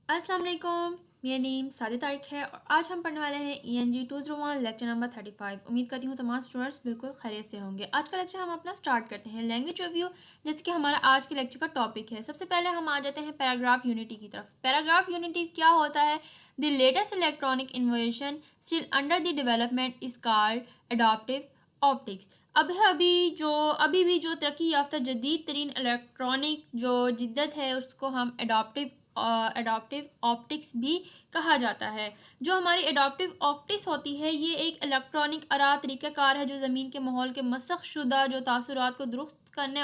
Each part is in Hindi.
अस्सलाम वालेकुम। मेरा नेम सादिया तारिक है और आज हम पढ़ने वाले हैं ENG 201 लेक्चर नंबर 35। उम्मीद करती हूँ तमाम स्टूडेंट्स बिल्कुल खैरियत से होंगे। आज का लेक्चर हम अपना स्टार्ट करते हैं लैंग्वेज रिव्यू, जैसे कि हमारा आज के लेक्चर का टॉपिक है। सबसे पहले हम आ जाते हैं पैराग्राफ यूनिटी की तरफ। पैराग्राफ यूनिटी क्या होता है? The latest electronic invention still under the development is called adaptive optics. अभी भी जो तरक्की याफ्ता जदीद तरीन इलेक्ट्रॉनिक जो जिद्दत है उसको हम एडॉप्टिव ऑप्टिक्स भी कहा जाता है। जो हमारी एडॉप्टिव ऑप्टिक्स होती है ये एक इलेक्ट्रॉनिक आरा तरीक़ाकार है जो ज़मीन के माहौल के मसख शुदा जो तासुरात को दुरुस्त करने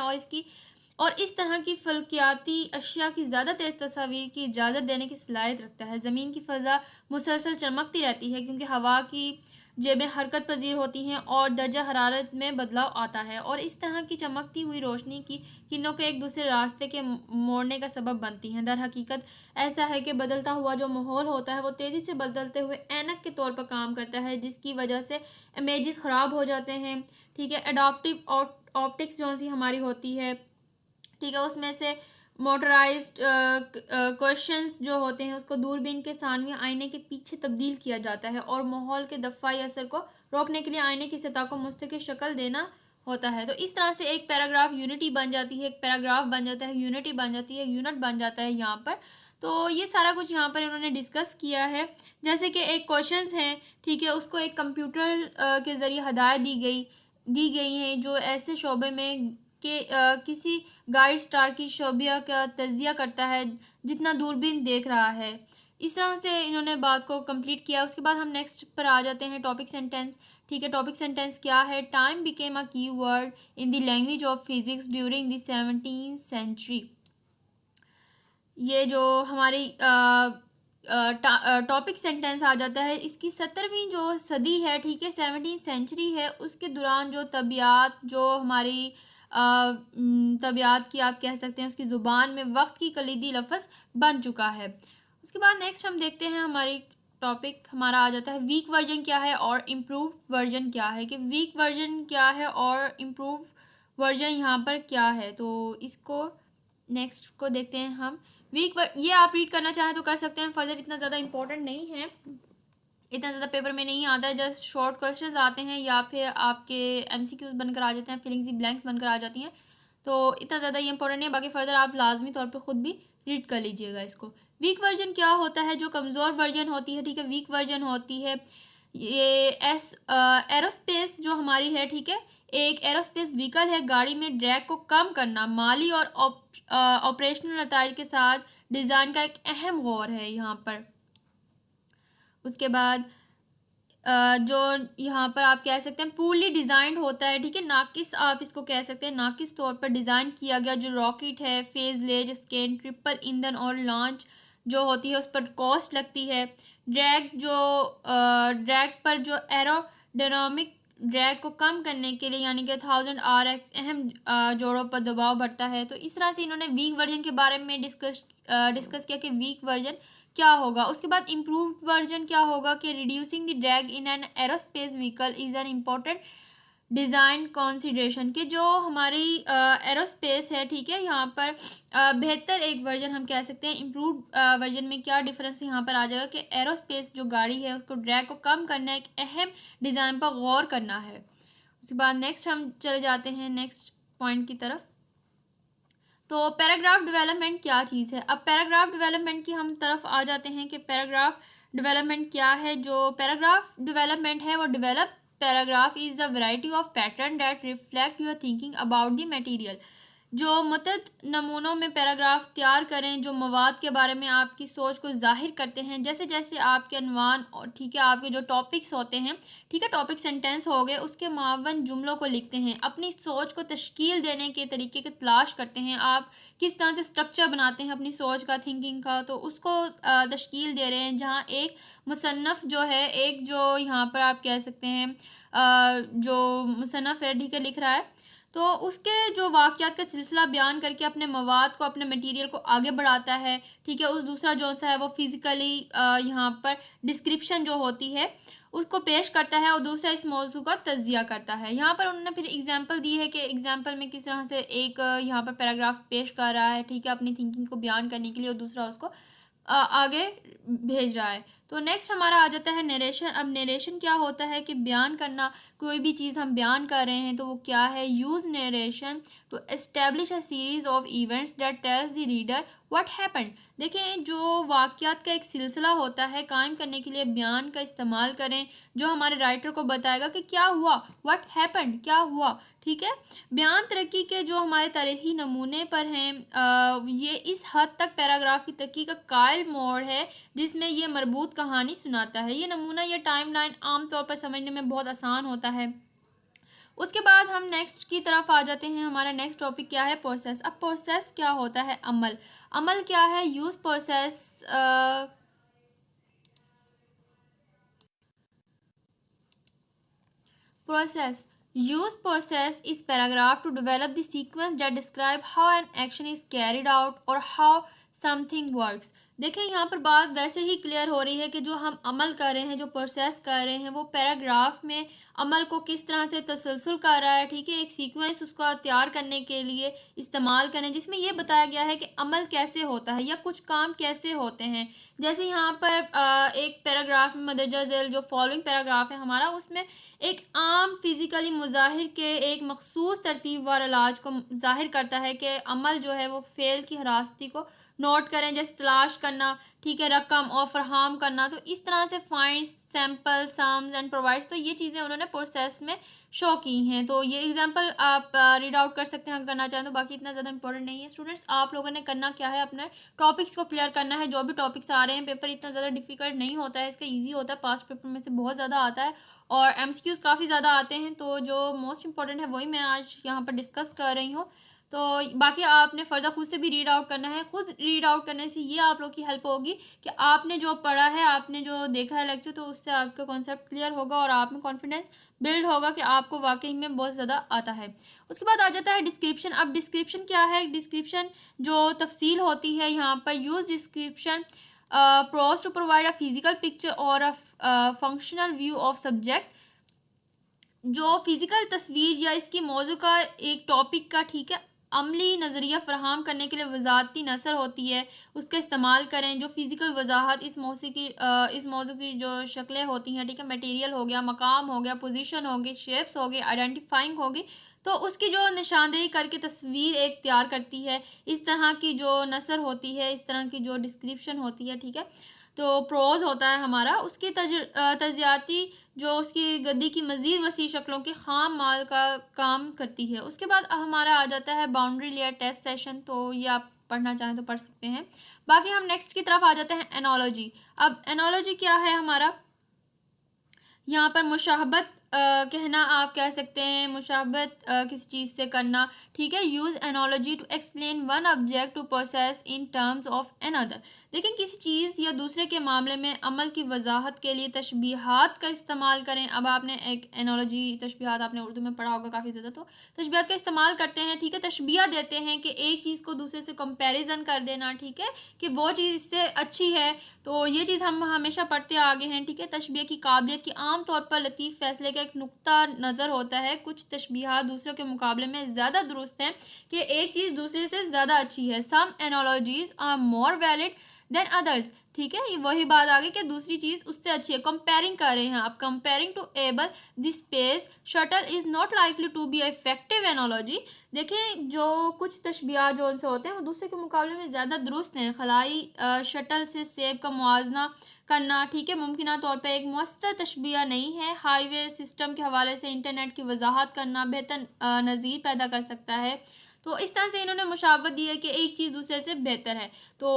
और इस तरह की फल्कियाती अशिया की ज़्यादा तेज़ तस्वीर की इजाज़त देने की सलाहियत रखता है। ज़मीन की फ़ज़ा मुसलसल चमकती रहती है क्योंकि हवा की जेबें हरकत पजीर होती हैं और दर्जा हरारत में बदलाव आता है और इस तरह की चमकती हुई रोशनी की किरणों के एक दूसरे रास्ते के मोड़ने का सबब बनती हैं। दर हकीकत ऐसा है कि बदलता हुआ जो माहौल होता है वो तेज़ी से बदलते हुए ऐनक के तौर पर काम करता है, जिसकी वजह से इमेजेस ख़राब हो जाते हैं। ठीक है, एडॉप्टिव ऑप्टिक्स जो सी हमारी होती है, ठीक है, उसमें से मोटराइज्ड क्वेश्चंस जो होते हैं उसको दूरबीन के सानवी आईने के पीछे तब्दील किया जाता है और माहौल के दफ़ाई असर को रोकने के लिए आईने की सतह को मुस्तकिल शक्ल देना होता है। तो इस तरह से एक पैराग्राफ यूनिटी बन जाती है, एक पैराग्राफ बन जाता है, यूनिटी बन जाती है, यूनिट बन जाता है यहाँ पर। तो ये सारा कुछ यहाँ पर इन्होंने डिस्कस किया है। जैसे कि एक क्वेश्चंस हैं, ठीक है, उसको एक कंप्यूटर के ज़रिए हदायत दी गई हैं जो ऐसे शोबे में कि किसी गाइड स्टार की शोबिया का तज्जिया करता है जितना दूरबीन देख रहा है। इस तरह से इन्होंने बात को कंप्लीट किया। उसके बाद हम नेक्स्ट पर आ जाते हैं टॉपिक सेंटेंस। ठीक है, टॉपिक सेंटेंस क्या है? Time became a key word in the language of physics during the 17th century. ये जो हमारी टॉपिक सेंटेंस आ जाता है, इसकी 17वीं जो सदी है, ठीक है, 17th सेंचुरी है, उसके दौरान जो तबियात जो हमारी तबियात की आप कह सकते हैं उसकी ज़ुबान में वक्त की कलीदी लफ्ज़ बन चुका है। उसके बाद नेक्स्ट हम देखते हैं हमारी टॉपिक हमारा आ जाता है वीक वर्जन क्या है और इम्प्रूव वर्जन क्या है, कि वीक वर्जन क्या है और इम्प्रूव वर्जन यहाँ पर क्या है। तो इसको नेक्स्ट को देखते हैं हम। ये आप रीड करना चाहें तो कर सकते हैं, फर्दर इतना ज़्यादा इंपॉर्टेंट नहीं है, इतना ज़्यादा पेपर में नहीं आता है, जस्ट शॉर्ट क्वेश्चंस आते हैं या फिर आपके MCQs बनकर आ जाते हैं, फिलिंग्स ब्लैंक्स बनकर आ जाती हैं। तो इतना ज़्यादा ये इंपॉर्टेंट नहीं है, बाकी फर्दर आप लाजमी तौर पे ख़ुद भी रीड कर लीजिएगा इसको। वीक वर्जन क्या होता है? जो कमज़ोर वर्जन होती है, ठीक है, वीक वर्जन होती है ये एरोस्पेस जो हमारी है, ठीक है, एक एरोस्पेस व्हीकल है। गाड़ी में ड्रैग को कम करना माली और ऑपरेशनल नताइज के साथ डिज़ाइन का एक अहम गौर है यहाँ पर। उसके बाद जो यहाँ पर आप कह सकते हैं पूर्ली डिज़ाइंड होता है, ठीक है, नाकिस आप इसको कह सकते हैं, नाकिस तौर पर डिज़ाइन किया गया जो रॉकेट है, फेज लेज स्कैन ट्रिपल ईंधन और लॉन्च जो होती है उस पर कॉस्ट लगती है। ड्रैग पर जो एरोडायनामिक ड्रैग को कम करने के लिए यानी कि 1000 RX अहम जोड़ों पर दबाव बढ़ता है। तो इस तरह से इन्होंने वीक वर्जन के बारे में डिस्कस किया कि वीक वर्जन क्या होगा। उसके बाद इम्प्रूव्ड वर्जन क्या होगा कि reducing the drag in an aerospace vehicle is an important design consideration, के जो हमारी एरोस्पेस है, ठीक है, यहाँ पर बेहतर एक वर्जन हम कह सकते हैं। इम्प्रूव्ड वर्जन में क्या डिफरेंस यहाँ पर आ जाएगा कि एरोस्पेस जो गाड़ी है उसको ड्रैग को कम करना एक अहम डिज़ाइन पर गौर करना है। उसके बाद नेक्स्ट हम चले जाते हैं नेक्स्ट पॉइंट की तरफ। तो पैराग्राफ डेवलपमेंट क्या चीज़ है? अब पैराग्राफ डेवलपमेंट की हम तरफ आ जाते हैं कि पैराग्राफ डेवलपमेंट क्या है। जो पैराग्राफ डेवलपमेंट है वो develop paragraph is a variety of pattern that reflect your thinking about the material. जो मुतद नमूनों में पैराग्राफ तैयार करें जो मवाद के बारे में आपकी सोच को जाहिर करते हैं। जैसे जैसे आपके अनवान और, ठीक है, आपके जो टॉपिक्स होते हैं, ठीक है, टॉपिक सेंटेंस हो गए, उसके मावन जुमलों को लिखते हैं, अपनी सोच को तश्कील देने के तरीके की तलाश करते हैं। आप किस तरह से स्ट्रक्चर बनाते हैं अपनी सोच का, थिंकिंग का, तो उसको तश्कील दे रहे हैं। जहाँ एक मुसन्नफ़ जो है, एक जो यहाँ पर आप कह सकते हैं जो मुसन्नफ़ है, ठीक है, लिख रहा है, तो उसके जो वाक़यात का सिलसिला बयान करके अपने मवाद को, अपने मटेरियल को आगे बढ़ाता है। ठीक है, उस दूसरा जो सा है वो फिज़िकली यहाँ पर डिस्क्रिप्शन जो होती है उसको पेश करता है और दूसरा इस मौजू का तज्जिया करता है। यहाँ पर उन्होंने फिर एग्जांपल दी है कि एग्जांपल में किस तरह से एक यहाँ पर पैराग्राफ पेश कर रहा है, ठीक है, अपनी थिंकिंग को बयान करने के लिए, और दूसरा उसको आगे भेज रहा है। तो नेक्स्ट हमारा आ जाता है नरेशन। अब नरेशन क्या होता है कि बयान करना, कोई भी चीज़ हम बयान कर रहे हैं तो वो क्या है। Use narration to establish a series of events that tells the reader what happened. देखें, जो वाक़यात का एक सिलसिला होता है कायम करने के लिए बयान का इस्तेमाल करें, जो हमारे राइटर को बताएगा कि क्या हुआ, व्हाट हैपेंड, क्या हुआ। ठीक है। बयान तरक्की के जो हमारे तरीक़ी नमूने पर हैं, ये इस हद तक पैराग्राफ की तरक्की का कायल मोड़ है जिसमें ये मरबूत कहानी सुनाता है। ये नमूना, ये टाइमलाइन आमतौर पर समझने में बहुत आसान होता है। उसके बाद हम नेक्स्ट की तरफ आ जाते हैं। हमारा नेक्स्ट टॉपिक क्या है, प्रोसेस। अब प्रोसेस क्या होता है, अमल। अमल क्या है, use process Process. Use process is paragraph to develop the sequence that describe how an action is carried out or how something works. देखें, यहाँ पर बात वैसे ही क्लियर हो रही है कि जो हम अमल कर रहे हैं, जो प्रोसेस कर रहे हैं, वो पैराग्राफ में अमल को किस तरह से तसलसल कर रहा है। ठीक है। एक सीक्वेंस उसका तैयार करने के लिए इस्तेमाल करें जिसमें यह बताया गया है कि अमल कैसे होता है या कुछ काम कैसे होते हैं। जैसे यहाँ पर एक पैराग्राफ में मदरजा झेल जो फॉलोइंग पैराग्राफ है हमारा, उसमें एक आम फिज़िकली मुज़ाहिर के एक मखसूस तरतीब वार इलाज को ज़ाहिर करता है कि अमल जो है वो फ़ेल की हरासती को नोट करें, जैसे तलाश करना, ठीक है, रकम और फरहम करना। तो इस तरह से find, sample, sums and provides, तो ये चीज़ें उन्होंने प्रोसेस में शो की हैं। तो ये एग्जांपल आप रीड आउट कर सकते हैं अगर करना चाहें तो। बाकी इतना ज़्यादा इंपॉर्टेंट नहीं है स्टूडेंट्स। आप लोगों ने करना क्या है, अपने टॉपिक्स को क्लियर करना है। जो भी टॉपिक्स आ रहे हैं, पेपर इतना ज़्यादा डिफिकल्ट नहीं होता है, इसका ईजी होता है, पास्ट पेपर में से बहुत ज़्यादा आता है और एमसीक्यूज़ काफ़ी ज़्यादा आते हैं। तो जो मोस्ट इंपॉर्टेंट है वही मैं आज यहाँ पर डिस्कस कर रही हूँ। तो बाकी आपने फ़र्दर खुद से भी रीड आउट करना है। खुद रीड आउट करने से ये आप लोग की हेल्प होगी कि आपने जो पढ़ा है, आपने जो देखा है लेक्चर, तो उससे आपका कॉन्सेप्ट क्लियर होगा और आप में कॉन्फिडेंस बिल्ड होगा कि आपको वाकई में बहुत ज़्यादा आता है। उसके बाद आ जाता है डिस्क्रिप्शन। अब डिस्क्रिप्शन क्या है, डिस्क्रिप्शन जो तफसील होती है यहाँ पर। Use description prose to provide a physical picture और a functional view of subject. जो फिज़िकल तस्वीर या इसकी मौजू का, एक टॉपिक का, ठीक है, अमली नज़रिया फ़राहम करने के लिए वज़ाहती नसर होती है, उसका इस्तेमाल करें। जो फ़िज़िकल वजाहत इस मौजू की जो शक्लें होती हैं, ठीक है, मटेरियल हो गया, मकाम हो गया, पोजीशन हो गई, शेप्स हो गए, आइडेंटिफाइंग होगी, तो उसकी जो निशानदेही करके तस्वीर एक तैयार करती है। इस तरह की जो नसर होती है, इस तरह की जो डिस्क्रिप्शन होती है, ठीक है। तो प्रोज होता है हमारा, उसकी तजियाती जो उसकी गद्दी की मज़ीद वसी शक्लों के ख़ाम माल का काम करती है। उसके बाद हमारा आ जाता है बाउंड्री लेयर टेस्ट सेशन। तो ये आप पढ़ना चाहें तो पढ़ सकते हैं। बाकी हम नेक्स्ट की तरफ आ जाते हैं, एनोलॉजी। अब एनोलॉजी क्या है हमारा, यहाँ पर मुशाहबत कहना आप कह सकते हैं, मुशाहबत किसी चीज़ से करना, ठीक है। Use analogy to explain one object to process in terms of another. देखें, किसी चीज़ या दूसरे के मामले में अमल की वजाहत के लिए तशबीहात का इस्तेमाल करें। अब आपने एक एनोलॉजी, तशबीहात आपने उर्दू में पढ़ा होगा काफ़ी ज़्यादा, तो तशबीहात का इस्तेमाल करते हैं, ठीक है। तशबीहा देते हैं कि एक चीज़ को दूसरे से कंपैरिजन कर देना, ठीक है, कि वो चीज़ इससे अच्छी है। तो ये चीज़ हम हमेशा पढ़ते आगे हैं, ठीक है। तशबीह की काबिलियत की आम तौर पर लतीफ़ फैसले का एक नुक्ता नज़र होता है। कुछ तशबीहात दूसरों के मुकाबले में ज़्यादा दुरुस्त हैं कि एक चीज़ दूसरे से ज़्यादा अच्छी है। Some analogies are more valid than others, ठीक है। ये वही बात आ गई कि दूसरी चीज़ उससे अच्छी है, कंपेयरिंग कर रहे हैं आप। Comparing to able the space shuttle is not likely to be effective analogy. देखें, जो कुछ तशबीहात जो उनसे होते हैं वो दूसरे के मुकाबले में ज़्यादा दुरुस्त हैं। खलाई शटल से सेब का मुआवजना करना, ठीक है, मुमकिन तौर पर एक मौसर तशबीह नहीं है। हाईवे सिस्टम के हवाले से इंटरनेट की वजाहत करना बेहतर नज़ीर पैदा कर सकता है। तो इस तरह से इन्होंने मुशावरत दी है कि एक चीज़ दूसरे से बेहतर है। तो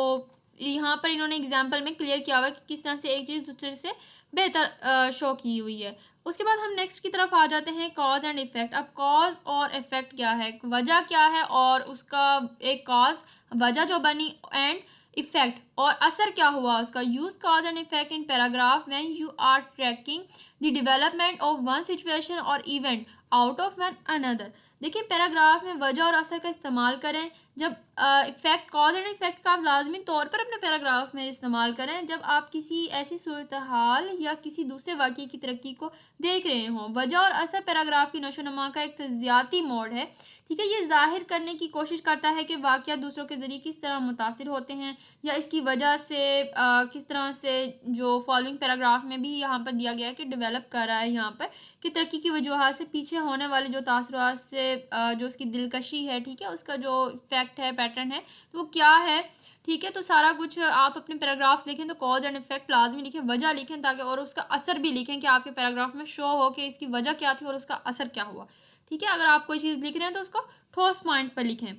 यहाँ पर इन्होंने एग्जाम्पल में क्लियर किया हुआ है कि किस तरह से एक चीज़ दूसरे से बेहतर शो की हुई है। उसके बाद हम नेक्स्ट की तरफ आ जाते हैं, कॉज एंड इफ़ेक्ट। अब कॉज और इफ़ेक्ट क्या है, वजह क्या है और उसका एक कॉज, वजह जो बनी, एंड इफेक्ट और असर क्या हुआ उसका। Use cause and effect in paragraph when you are tracking the development of one situation और event out of one another. देखिए पैराग्राफ में वजह और असर का इस्तेमाल करें जब इफ़ेक्ट, कॉज एंड इफ़ेक्ट का आप लाजमी तौर पर अपने पैराग्राफ में इस्तेमाल करें जब आप किसी ऐसी सूरत हाल या किसी दूसरे वाक़ये की तरक्की को देख रहे हों। वजह और असर पैराग्राफ की नशोनुमा का एक तज़ियाती मोड है, ठीक है। ये ज़ाहिर करने की कोशिश करता है कि वाक़या दूसरों के ज़रिए किस तरह मुतासिर होते हैं या इसकी वजह से किस तरह से, जो फॉलोइंग पैराग्राफ में भी यहाँ पर दिया गया है कि डेवलप कर रहा है यहाँ पर, कि तरक्की की वजूहात से पीछे होने वाले जो तासुरात से जो उसकी दिलकशी है, ठीक है, उसका जो इफ़ेक्ट है, पैटर्न है, तो वो क्या है, ठीक है। तो सारा कुछ आप अपने पैराग्राफ लिखें तो कॉज एंड इफेक्ट लाजमी लिखें, वजह लिखें ताकि, और उसका असर भी लिखें कि आपके पैराग्राफ में शो हो कि इसकी वजह क्या थी और उसका असर क्या हुआ, ठीक है। अगर आप कोई चीज़ लिख रहे हैं तो उसको ठोस पॉइंट पर लिखें।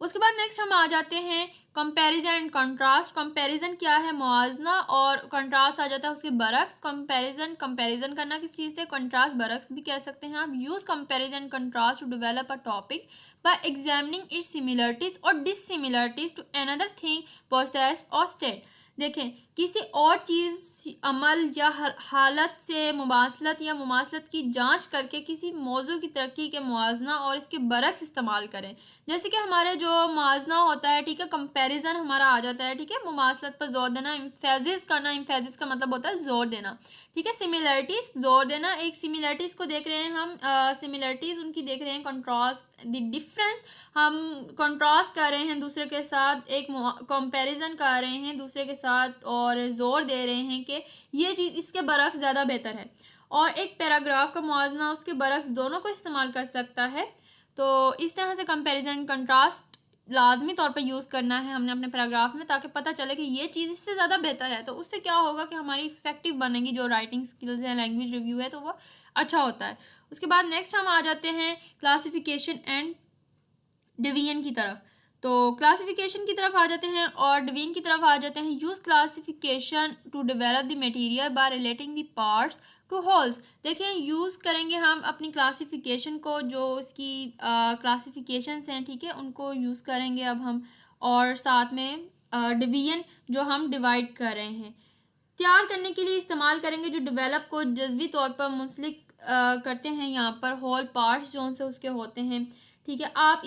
उसके बाद नेक्स्ट हम आ जाते हैं कंपैरिजन एंड कंट्रास्ट। कंपैरिजन क्या है, मुआवजा, और कंट्रास्ट आ जाता है उसके बरक्स। कंपैरिजन, कंपैरिजन करना किस चीज़ से, कंट्रास्ट बरक्स भी कह सकते हैं आप। Use comparison contrast to develop a topic by examining its similarities और dissimilarities to another thing, process और स्टेट। देखें, किसी और चीज़, अमल या हालत से मुमासलत या मुमासलत की जांच करके किसी मौजू की तरक्की के मुआवजा और इसके बरक्स इस्तेमाल करें। जैसे कि हमारे जो मुआवजा होता है, ठीक है, कंपैरिजन हमारा आ जाता है, ठीक है, मुमासलत पर जोर देना, इम्फेसिस करना, इम्फेसिस का मतलब होता है जोर देना, ठीक है। सिमिलरिटीज, जोर देना, एक सिमिलरिटीज को देख रहे हैं हम, सिमिलरिटीज उनकी देख रहे हैं, कंट्रास्ट द डिफरेंस, हम कंट्रास्ट कर रहे हैं दूसरे के साथ, एक कंपैरिजन कर रहे हैं दूसरे के साथ और जोर दे रहे हैं कि ये चीज़ इसके बरक्स ज़्यादा बेहतर है। और एक पैराग्राफ का मुआवजा उसके बरक्स दोनों को इस्तेमाल कर सकता है। तो इस तरह से कंपैरिजन कंट्रास्ट लाजमी तौर पर यूज़ करना है हमने अपने पैराग्राफ में, ताकि पता चले कि ये चीज़ इससे ज़्यादा बेहतर है। तो उससे क्या होगा कि हमारी इफेक्टिव बनेगी, जो राइटिंग स्किल्स हैं, लैंग्वेज रिव्यू है, तो वो अच्छा होता है। उसके बाद नेक्स्ट हम आ जाते हैं क्लासिफिकेशन एंड डिवीजन की तरफ। तो क्लासिफिकेशन की तरफ आ जाते हैं और डिवीजन की तरफ आ जाते हैं। Use classification to develop the material by relating the parts to wholes. देखें, यूज़ करेंगे हम अपनी क्लासिफिकेशन को, जो इसकी क्लासिफिकेशंस हैं, ठीक है, उनको यूज़ करेंगे अब हम, और साथ में डिवीजन जो हम डिवाइड कर रहे हैं तैयार करने के लिए इस्तेमाल करेंगे, जो डेवलप को जज्वी तौर पर मुंसलिक करते हैं यहाँ पर होल पार्ट्स जो उनसे उसके होते हैं, ठीक है। आप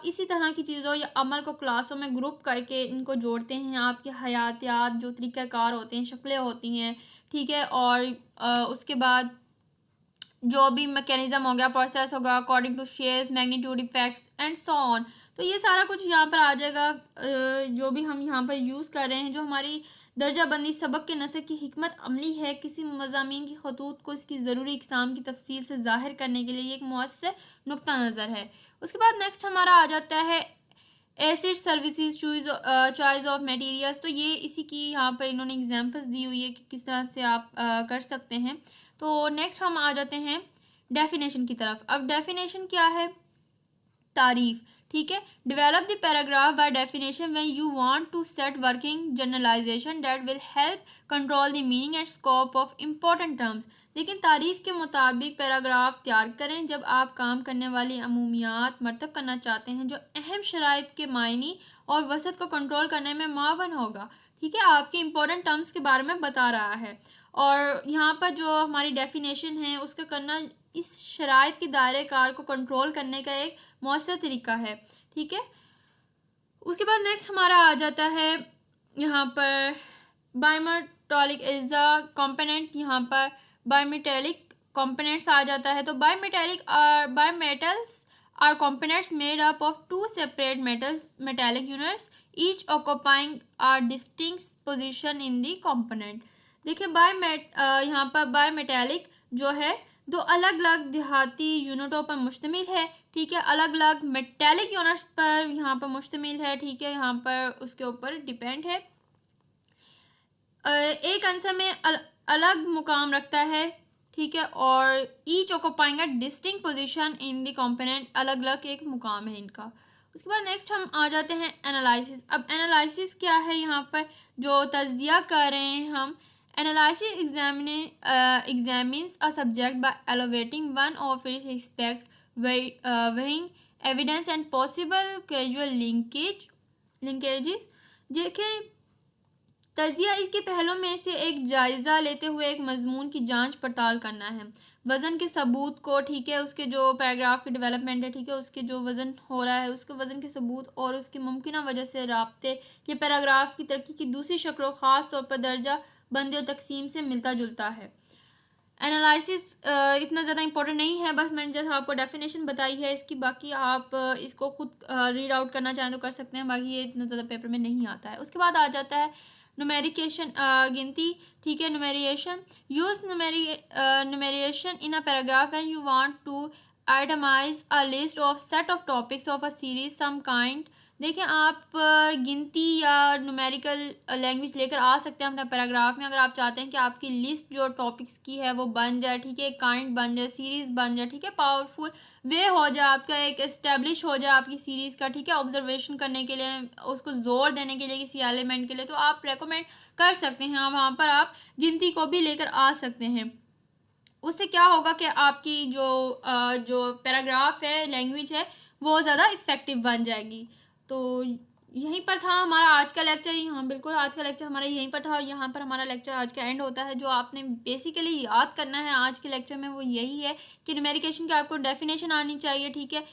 इसी तरह की चीज़ों या अमल को क्लासों में ग्रुप करके इनको जोड़ते हैं। आपके हयातियात जो तरीक़ाकार होते हैं, शक्लें होती हैं, ठीक है, और उसके बाद जो भी मैकेनिज्म हो गया, प्रोसेस होगा, according to shares, magnitude, effects and so on. तो ये सारा कुछ यहाँ पर आ जाएगा, जो भी हम यहाँ पर यूज़ कर रहे हैं, जो हमारी दर्जाबंदी सबक के नसर की हिकमत अमली है, किसी मज़ामीन की खतूत को इसकी ज़रूरी इकसाम की तफसील से ज़ाहिर करने के लिए एक मुअस्सर नुक्ता नज़र है। उसके बाद नेक्स्ट हमारा आ जाता है acid services choice of materials. तो ये इसी की यहाँ पर इन्होंने एग्जांपल्स दी हुई है कि किस तरह से आप कर सकते हैं। तो नेक्स्ट हम आ जाते हैं डेफिनेशन की तरफ। अब डेफिनेशन क्या है, तारीफ, ठीक है। Develop the paragraph by definition when you want to set working generalisation that will help control the meaning and scope of important terms. लेकिन तारीफ के मुताबिक पैराग्राफ तैयार करें जब आप काम करने वाली अमूमियात मरतब करना चाहते हैं, जो अहम शराइत के मायनी और वसत को कंट्रोल करने में मुआवन होगा, ठीक है, आपके इम्पोर्टेंट टर्म्स के बारे में बता रहा है। और यहाँ पर जो हमारी डेफिनेशन है उसका करना इस शराइत के दायरे कार को कंट्रोल करने का एक मौसर तरीका है, ठीक है। उसके बाद नेक्स्ट हमारा आ जाता है यहाँ पर बायमेटालिक इज द कंपोनेंट। यहाँ पर बायमेटालिक कंपोनेंट्स आ जाता है। तो bimetals are components made up of two separate metallic units each occupying are distinct position in the component. देखिए, यहाँ पर बायमेटालिक जो है दो अलग अलग देहाती यूनिटों पर मुश्तमिल है, ठीक है, अलग अलग मेटालिक यूनिट्स पर यहाँ पर मुश्तमिल है, ठीक है, यहाँ पर उसके ऊपर डिपेंड है। एक अंसर में अलग मुकाम रखता है, ठीक है, और each occupying a distinct position in the component, अलग अलग एक मुकाम है इनका। उसके बाद नेक्स्ट हम आ जाते हैं एनालिसिस। अब एनालिसिस क्या है, यहाँ पर जो तज्जिया कर रहे हैं हम, Analysis examines a subject by evaluating one of its aspects, weighing evidence and possible causal linkages। देखें, तजिया इसके पहलुओं में से एक जायज़ा लेते हुए एक मजमून की जांच पड़ताल करना है। वज़न के सबूत को, ठीक है, उसके जो पैराग्राफ की डेवलपमेंट है, ठीक है, उसके जो वज़न हो रहा है उसके वज़न के सबूत और उसकी मुमकिन वजह से राब्ते के पैराग्राफ की तरक्की की दूसरी शक्लों ख़ास तौर पर दर्जा बंदी और तकसीम से मिलता जुलता है। एनालिसिस इतना ज़्यादा इंपॉर्टेंट नहीं है, बस मैंने जैसे आपको डेफिनेशन बताई है इसकी, बाकी आप इसको खुद रीड आउट करना चाहें तो कर सकते हैं, बाकी ये इतना ज़्यादा पेपर में नहीं आता है। उसके बाद आ जाता है नुमेरिकेशन, गिनती, ठीक है, numeration. Use numeration in a paragraph when you want to itemize a list of set of topics of a series some kind. देखिए आप गिनती या न्यूमेरिकल लैंग्वेज लेकर आ सकते हैं अपने पैराग्राफ में, अगर आप चाहते हैं कि आपकी लिस्ट जो टॉपिक्स की है वो बन जाए, ठीक है, काइंड बन जाए, सीरीज़ बन जाए, ठीक है, पावरफुल वे हो जाए, आपका एक एस्टेब्लिश हो जाए आपकी सीरीज़ का, ठीक है, ऑब्जर्वेशन करने के लिए, उसको जोर देने के लिए किसी एलिमेंट के लिए, तो आप रेकमेंड कर सकते हैं, वहाँ पर आप गिनती को भी लेकर आ सकते हैं। उससे क्या होगा कि आपकी जो पैराग्राफ है, लैंग्वेज है, वो ज़्यादा इफ़ेक्टिव बन जाएगी। तो यहीं पर था हमारा आज का लेक्चर। हाँ बिल्कुल, आज का लेक्चर हमारा यहीं पर था और यहाँ पर हमारा लेक्चर आज का एंड होता है। जो आपने बेसिकली याद करना है आज के लेक्चर में वो यही है कि न्यूमेरिकेशन की आपको डेफिनेशन आनी चाहिए, ठीक है,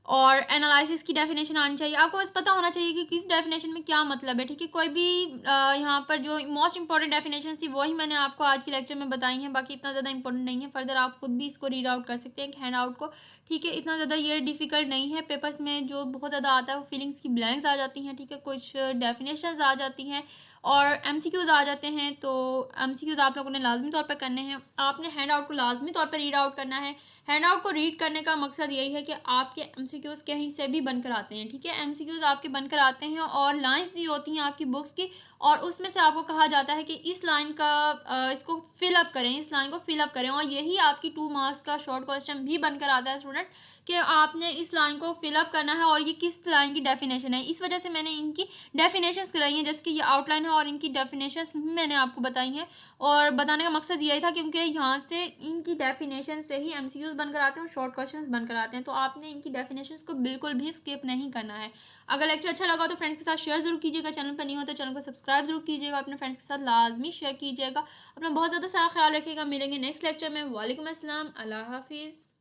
और एनालिसिस की डेफिनेशन आनी चाहिए। आपको बस पता होना चाहिए कि किस डेफिनेशन में क्या मतलब है, ठीक है। कोई भी यहाँ पर जो मोस्ट इंपॉर्टेंट डेफिनेशन थी वही मैंने आपको आज के लेक्चर में बताई हैं, बाकी इतना ज़्यादा इंपॉर्टेंट नहीं है। फर्दर आप खुद भी इसको रीड आउट कर सकते हैं हैंड आउट को, ठीक है। इतना ज़्यादा ये डिफ़िकल्ट नहीं है। पेपर्स में जो बहुत ज़्यादा आता है वो फीलिंग्स की ब्लैंक्स आ जाती हैं, ठीक है, कुछ डेफिनेशंस आ जाती हैं और एमसीक्यूज़ आ जाते हैं। तो एमसीक्यूज़ आप लोगों ने लाजमी तौर पर करने हैं। आपने हैंड आउट को लाजमी तौर पर रीड आउट करना है। हैंड आउट को रीड करने का मकसद यही है कि आपके एमसीक्यूज़ कहीं से भी बनकर आते हैं, ठीक है। एमसीक्यूज़ आपके बनकर आते हैं और लाइंस दी होती हैं आपकी बुक्स की, और उसमें से आपको कहा जाता है कि इस लाइन का इसको फिलअप करें, इस लाइन को फिलअप करें, और यही आपकी 2 मार्क्स का शॉर्ट क्वेश्चन भी बनकर आता है स्टूडेंट्स, कि आपने इस लाइन को फिलअप करना है और ये किस लाइन की डेफिनेशन है। इस वजह से मैंने इनकी डेफिनेशंस कराई हैं, जैसे कि ये आउटलाइन है और इनकी डेफिनेशंस मैंने आपको बताई हैं। और बताने का मकसद यही था क्योंकि यहाँ से इनकी डेफिनेशन से ही एमसीक्यूज बनकर आते हैं और शॉर्ट क्वेश्चंस बनकर आते हैं, तो आपने इनकी डेफिनेशंस को बिल्कुल भी स्किप नहीं करना है। अगर लेक्चर अच्छा लगा तो फ्रेंड्स के साथ शेयर जरूर कीजिएगा, चैनल पर नहीं हो तो चैनल को सब्सक्राइब जरूर कीजिएगा, अपने फ्रेंड्स के साथ लाजमी शेयर कीजिएगा। अपना बहुत ज़्यादा सारा ख्याल रखिएगा। मिलेंगे नेक्स्ट लेक्चर में। वालेकुम अस्सलाम, अल्लाह हाफिज़।